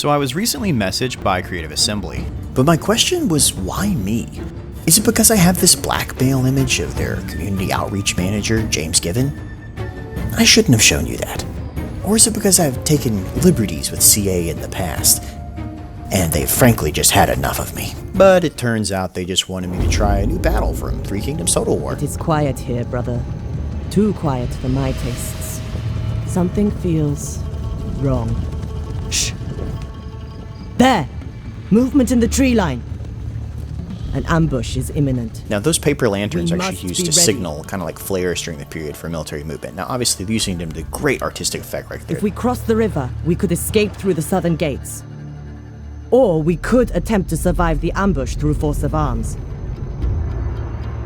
So I was recently messaged by Creative Assembly. But my question was, why me? Is it because I have this blackmail image of their community outreach manager, James Given? I shouldn't have shown you that. Or is it because I've taken liberties with CA in the past, and they've frankly just had enough of me? But it turns out they just wanted me to try a new battle from Three Kingdoms Total War. It is quiet here, brother. Too quiet for my tastes. Something feels wrong. Shh. There! Movement in the tree line. An ambush is imminent. Now, those paper lanterns are actually used to ready. signal, kind of like flares during the period for military movement. Now, obviously, using them to great artistic effect right there. If we cross the river, we could escape through the southern gates. Or we could attempt to survive the ambush through force of arms.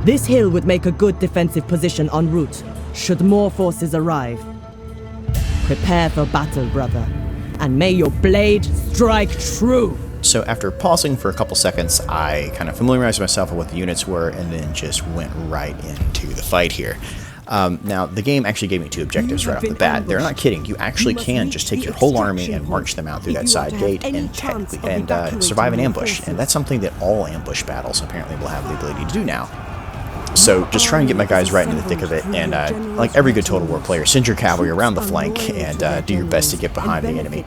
This hill would make a good defensive position en route, should more forces arrive. Prepare for battle, brother, and may your blade strike true! So after pausing for a couple seconds, I kind of familiarized myself with what the units were and then just went right into the fight here. Now, the game actually gave me two objectives right off the bat. They're not kidding. You actually can just take your whole army and march them out through that side gate and survive an ambush. And that's something that all ambush battles apparently will have the ability to do now. So just try and get my guys right into the thick of it, and like every good Total War player, send your cavalry around the flank and do your best to get behind the enemy.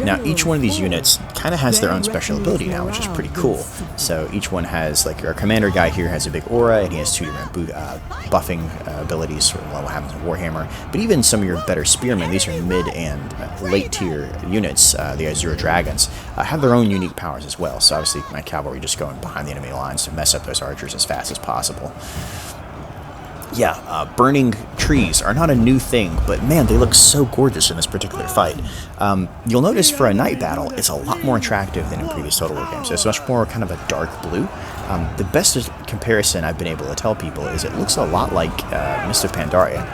Now, each one of these units kind of has their own special ability now, which is pretty cool. So each one has, like, our commander guy here has a big aura, and he has two different buffing abilities, sort of like what happens in Warhammer. But even some of your better spearmen, these are mid and late tier units, the Azure Dragons, have their own unique powers as well. So obviously my cavalry just going behind the enemy lines to mess up those archers as fast as possible. Yeah, burning trees are not a new thing, but man, they look so gorgeous in this particular fight. You'll notice for a night battle, it's a lot more attractive than in previous Total War games. It's much more kind of a dark blue. The best comparison I've been able to tell people is it looks a lot like Mist of Pandaria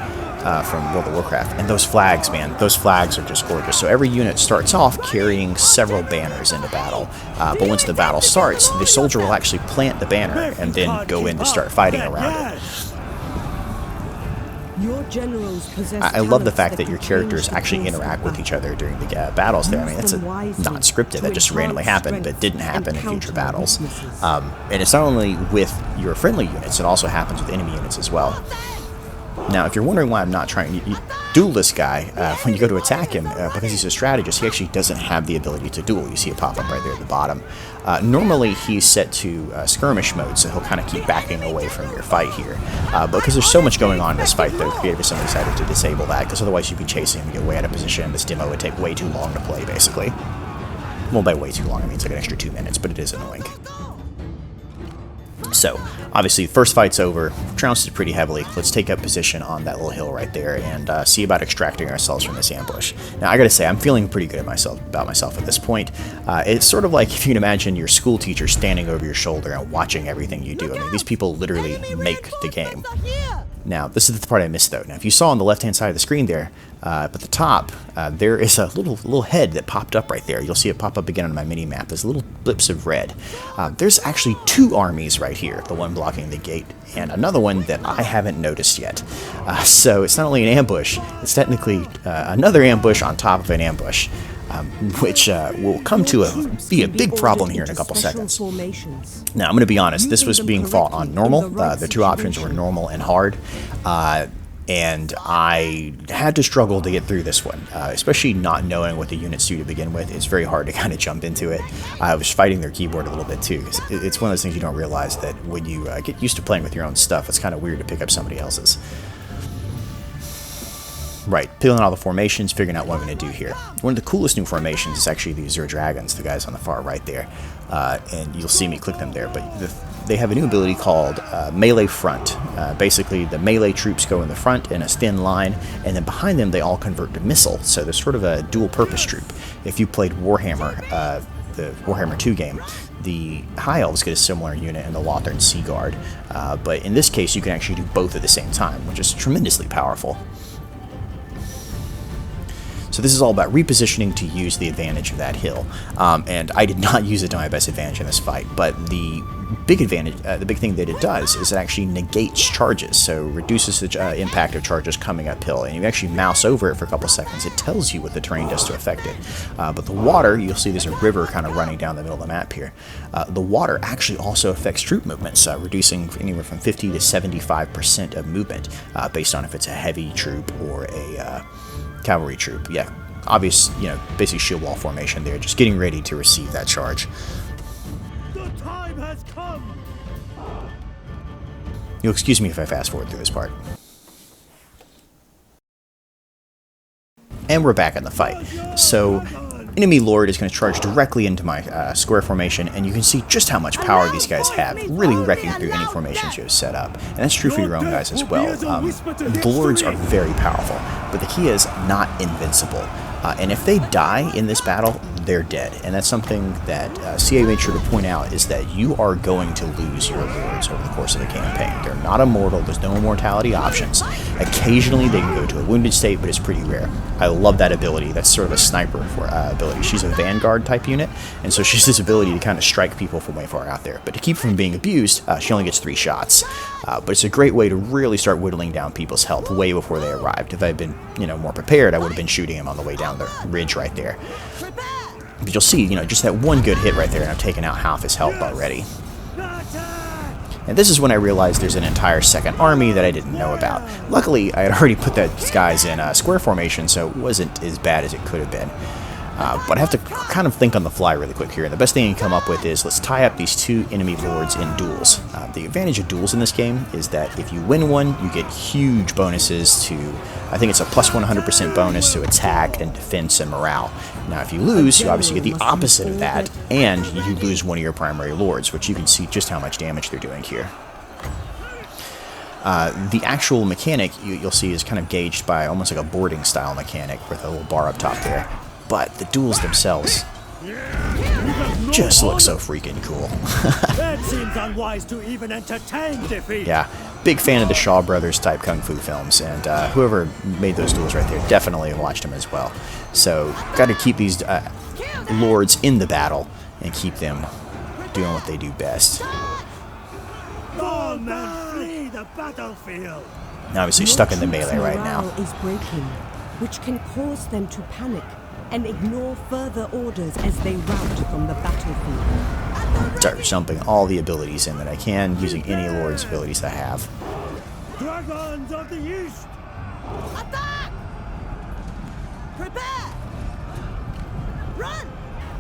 from World of Warcraft. And those flags, man, those flags are just gorgeous. So every unit starts off carrying several banners into battle. But once the battle starts, the soldier will actually plant the banner and then go in to start fighting around it. I love the fact that your characters actually interact with each other during the battles there. I mean, that's not scripted. That just randomly happened, but didn't happen in future battles. And it's not only with your friendly units, it also happens with enemy units as well. Now, if you're wondering why I'm not trying to duel this guy, when you go to attack him, because he's a strategist, he actually doesn't have the ability to duel. You see it pop up right there at the bottom. Normally, he's set to skirmish mode, so he'll kind of keep backing away from your fight here. But because there's so much going on in this fight, though, Creative Assembly decided to disable that, because otherwise you'd be chasing him and get way out of position. This demo would take way too long to play, basically. Well, by way too long, I mean it's like an extra 2 minutes, but it is annoying. So, obviously, first fight's over, trounced it pretty heavily. Let's take up position on that little hill right there and see about extracting ourselves from this ambush. Now, I gotta say, I'm feeling pretty good about myself at this point. It's sort of like if you can imagine your school teacher standing over your shoulder and watching everything you do. I mean, these people literally make the game. Now, this is the part I missed, though. Now, if you saw on the left-hand side of the screen there, at the top, there is a little head that popped up right there. You'll see it pop up again on my mini-map. There's little blips of red. There's actually two armies right here, the one blocking the gate, and another one that I haven't noticed yet. So it's not only an ambush, it's technically another ambush on top of an ambush, which will come to be a big problem here in a couple seconds. Now, I'm going to be honest, this was being fought on normal. The two options were normal and hard. And I had to struggle to get through this one, especially not knowing what the units do to begin with. It's very hard to kind of jump into it. I was fighting their keyboard a little bit too, because it's one of those things you don't realize that when you get used to playing with your own stuff, it's kind of weird to pick up somebody else's. Right, peeling all the formations, figuring out what I'm going to do here. One of the coolest new formations is actually the Azure Dragons, the guys on the far right there. And you'll see me click them there, but they have a new ability called Melee Front. Basically, the melee troops go in the front in a thin line, and then behind them they all convert to missile. So there's sort of a dual-purpose troop. If you played Warhammer, the Warhammer 2 game, the High Elves get a similar unit in the Lothern Sea Guard. But in this case, you can actually do both at the same time, which is tremendously powerful. So this is all about repositioning to use the advantage of that hill. And I did not use it to my best advantage in this fight, but the big advantage, the big thing that it does is it actually negates charges, so reduces the impact of charges coming uphill. And you actually mouse over it for a couple seconds, it tells you what the terrain does to affect it. But the water, you'll see there's a river kind of running down the middle of the map here. The water actually also affects troop movements, reducing anywhere from 50 to 75% of movement, based on if it's a heavy troop or a cavalry troop. Yeah, obvious, basically shield wall formation there, just getting ready to receive that charge. Time has come. You'll excuse me if I fast forward through this part. And we're back in the fight. So, enemy lord is going to charge directly into my square formation, and you can see just how much power these guys have, really wrecking through any formations you have set up. And that's true for your own guys as well. The lords are very powerful, but the key is not invincible. And if they die in this battle, they're dead. And that's something that CA made sure to point out, is that you are going to lose your lords over the course of the campaign. They're not immortal, there's no immortality options. Occasionally they can go to a wounded state, but it's pretty rare. I love that ability. That's sort of a sniper ability. She's a vanguard type unit, and so she's this ability to kind of strike people from way far out there. But to keep from being abused, she only gets 3 shots. But it's a great way to really start whittling down people's health way before they arrived. If I had been, more prepared, I would have been shooting them on the way down the ridge right there. But you'll see, just that one good hit right there, and I've taken out half his health already. And this is when I realized there's an entire second army that I didn't know about. Luckily, I had already put those guys in square formation, so it wasn't as bad as it could have been. But I have to kind of think on the fly really quick here, and the best thing you can come up with is, let's tie up these 2 enemy lords in duels. The advantage of duels in this game is that if you win one, you get huge bonuses to, I think it's a plus 100% bonus to attack and defense and morale. Now if you lose, you obviously get the opposite of that, and you lose one of your primary lords, which you can see just how much damage they're doing here. The actual mechanic, you'll see, is kind of gauged by almost like a boarding style mechanic with a little bar up top there. But the duels themselves just look so freaking cool. It seems unwise to even entertain defeat. Yeah, big fan of the Shaw Brothers type kung fu films, and whoever made those duels right there definitely watched them as well. So, got to keep these lords in the battle and keep them doing what they do best. Come and flee the battlefield. Now, obviously stuck in the melee right now. Is breaking, which can cause them to panic and ignore further orders as they rout from the battlefield. Start jumping all the abilities in that I can, using any lord's abilities I have. Dragons of the East. Attack! Prepare! Run!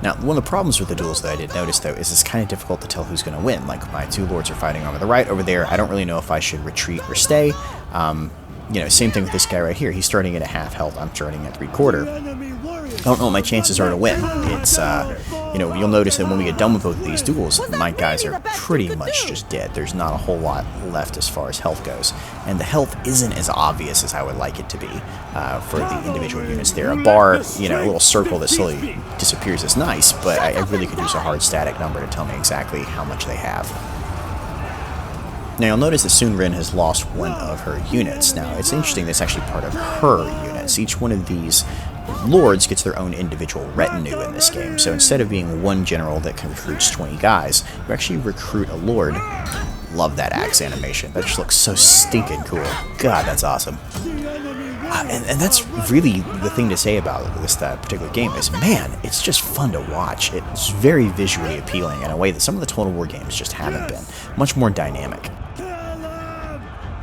Now, one of the problems with the duels that I did notice, though, is it's kind of difficult to tell who's going to win. Like, my 2 lords are fighting over the right over there. I don't really know if I should retreat or stay. Same thing with this guy right here. He's starting at a half health. I'm starting at 3/4. I don't know what my chances are to win. It's, you'll notice that when we get done with both of these duels, my guys are pretty much just dead. There's not a whole lot left as far as health goes. And the health isn't as obvious as I would like it to be for the individual units there. A bar, a little circle that slowly disappears is nice, but I really could use a hard static number to tell me exactly how much they have. Now you'll notice that Sun Rin has lost one of her units. Now it's interesting, that's actually part of her units. Each one of these lords gets their own individual retinue in this game. So instead of being one general that recruits 20 guys, you actually recruit a lord. Love that axe animation. That just looks so stinking cool. God, that's awesome. And that's really the thing to say about this particular game is, man, it's just fun to watch. It's very visually appealing in a way that some of the Total War games just haven't been. Much more dynamic.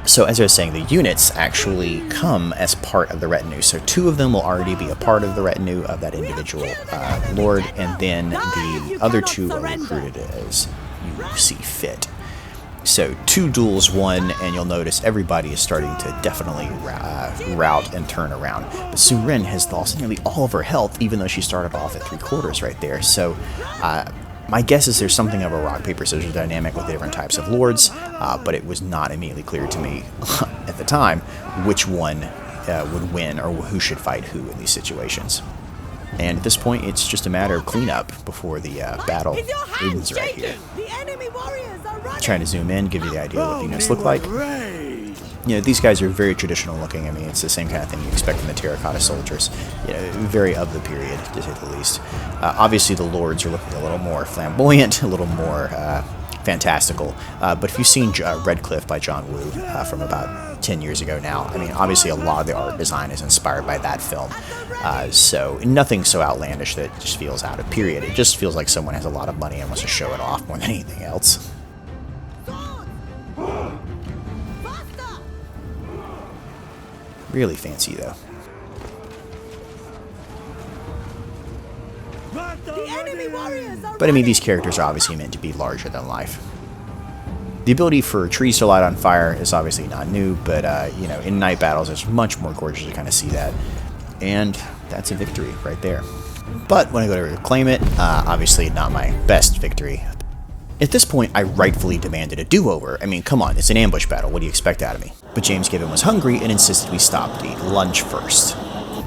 So as I was saying, the units actually come as part of the retinue. So 2 of them will already be a part of the retinue of that individual lord, and then the other 2 are recruited as you see fit. So 2 duels won, and you'll notice everybody is starting to definitely rout and turn around. But Sun Rin has lost nearly all of her health, even though she started off at 3/4 right there. So my guess is there's something of a rock, paper, scissors dynamic with the different types of lords, but it was not immediately clear to me at the time which one would win or who should fight who in these situations. And at this point, it's just a matter of cleanup before the battle ends right here. The enemy warriors are running. Trying to zoom in, give you the idea of what the units look like. You know, these guys are very traditional looking. I mean, it's the same kind of thing you expect from the terracotta soldiers. You know, very of the period, to say the least. Obviously, the lords are looking a little more flamboyant, a little more fantastical. But if you've seen Redcliffe by John Woo from about 10 years ago now, I mean, obviously a lot of the art design is inspired by that film. So nothing so outlandish that it just feels out of period. It just feels like someone has a lot of money and wants to show it off more than anything else. Really fancy, though. But I mean, these characters are obviously meant to be larger than life. The ability for trees to light on fire is obviously not new, but you know, in night battles, it's much more gorgeous to kind of see that. And that's a victory right there. But when I go to reclaim it, obviously not my best victory. At this point, I rightfully demanded a do-over. I mean, come on, it's an ambush battle. What do you expect out of me? But James Gibbon was hungry and insisted we stop the lunch first.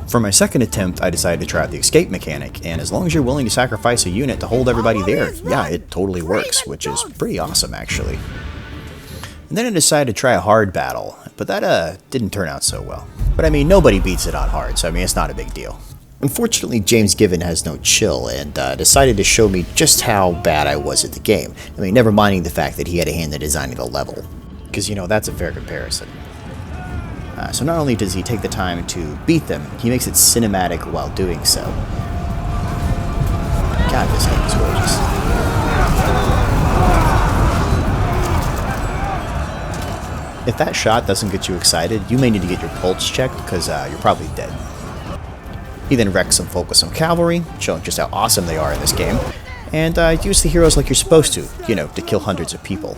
For my second attempt, I decided to try out the escape mechanic, and as long as you're willing to sacrifice a unit to hold everybody there, yeah, it totally works, which is pretty awesome, actually. And then I decided to try a hard battle, but that didn't turn out so well. But I mean, nobody beats it on hard, so I mean, it's not a big deal. Unfortunately, James Gibbon has no chill and decided to show me just how bad I was at the game. I mean, never minding the fact that he had a hand in designing the level. Because, you know, that's a fair comparison. So not only does he take the time to beat them, he makes it cinematic while doing so. God, this game is gorgeous. If that shot doesn't get you excited, you may need to get your pulse checked because you're probably dead. He then wrecks some folk with some cavalry, showing just how awesome they are in this game, and use the heroes like you're supposed to, you know, to kill hundreds of people.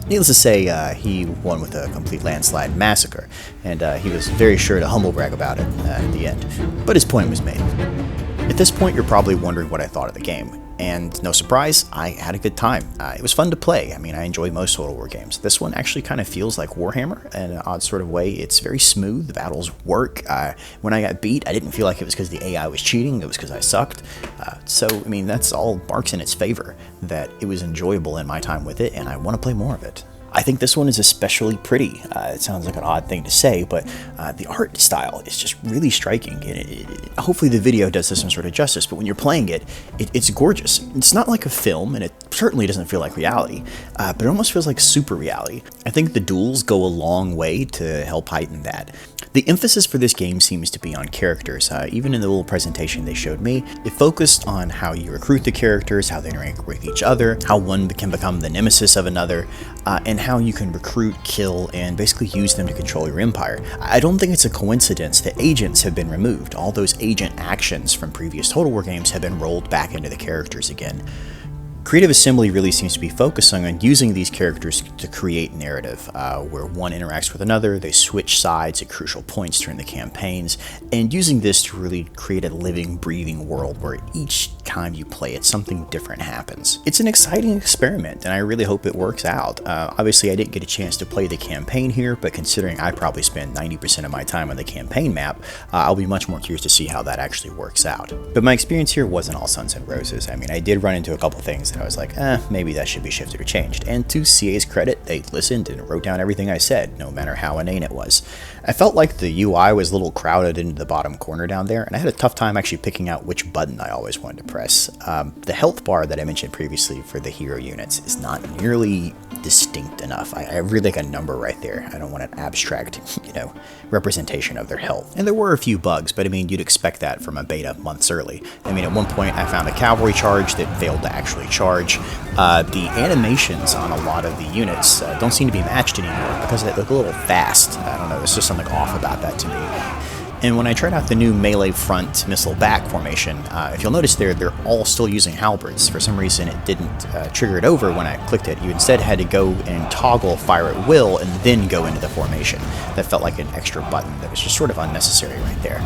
Needless to say, he won with a complete landslide massacre, and he was very sure to humble brag about it at the end. But his point was made. At this point, you're probably wondering what I thought of the game. And no surprise, I had a good time. It was fun to play. I mean, I enjoy most Total War games. This one actually kind of feels like Warhammer in an odd sort of way. It's very smooth. The battles work. When I got beat, I didn't feel like it was because the AI was cheating. It was because I sucked. So, I mean, that's all marks in its favor, that it was enjoyable in my time with it, and I want to play more of it. I think this one is especially pretty. It sounds like an odd thing to say, but the art style is just really striking. Hopefully the video does this some sort of justice, but when you're playing it, it's gorgeous. It's not like a film, and it certainly doesn't feel like reality, but it almost feels like super reality. I think the duels go a long way to help heighten that. The emphasis for this game seems to be on characters. Even in the little presentation they showed me, it focused on how you recruit the characters, how they interact with each other, how one can become the nemesis of another, and how you can recruit, kill, and basically use them to control your empire. I don't think it's a coincidence that agents have been removed. All those agent actions from previous Total War games have been rolled back into the characters again. Creative Assembly really seems to be focusing on using these characters to create narrative, where one interacts with another, they switch sides at crucial points during the campaigns, and using this to really create a living, breathing world where each time you play it, something different happens. It's an exciting experiment, and I really hope it works out. Obviously, I didn't get a chance to play the campaign here, but considering I probably spend 90% of my time on the campaign map, I'll be much more curious to see how that actually works out. But my experience here wasn't all suns and roses. I mean, I did run into a couple things that I was like, maybe that should be shifted or changed. And to CA's credit, they listened and wrote down everything I said, no matter how inane it was. I felt like the UI was a little crowded into the bottom corner down there, and I had a tough time actually picking out which button I always wanted to press. The health bar that I mentioned previously for the hero units is not nearly distinct enough. I really like a number right there. I don't want an abstract, representation of their health. And there were a few bugs, but I mean, you'd expect that from a beta months early. I mean, at one point I found a cavalry charge that failed to actually charge. The animations on a lot of the units don't seem to be matched anymore because they look a little fast. I don't know, there's just something off about that to me. And when I tried out the new melee front missile back formation, if you'll notice there, they're all still using halberds. For some reason, it didn't trigger it over when I clicked it. You instead had to go and toggle fire at will and then go into the formation. That felt like an extra button that was just sort of unnecessary right there.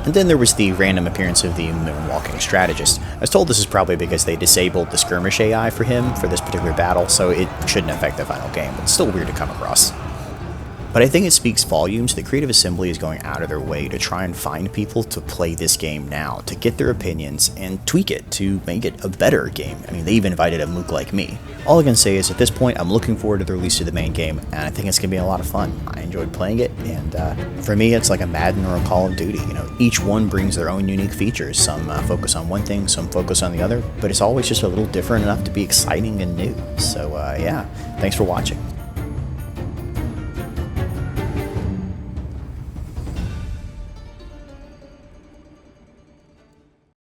And then there was the random appearance of the moonwalking strategist. I was told this is probably because they disabled the skirmish AI for him for this particular battle, so it shouldn't affect the final game, but it's still weird to come across. But I think it speaks volumes that Creative Assembly is going out of their way to try and find people to play this game now, to get their opinions and tweak it to make it a better game. I mean, they even invited a mook like me. All I can say is at this point, I'm looking forward to the release of the main game, and I think it's going to be a lot of fun. I enjoyed playing it, and for me, it's like a Madden or a Call of Duty. You know, each one brings their own unique features. Some focus on one thing, some focus on the other, but it's always just a little different enough to be exciting and new. So yeah, thanks for watching.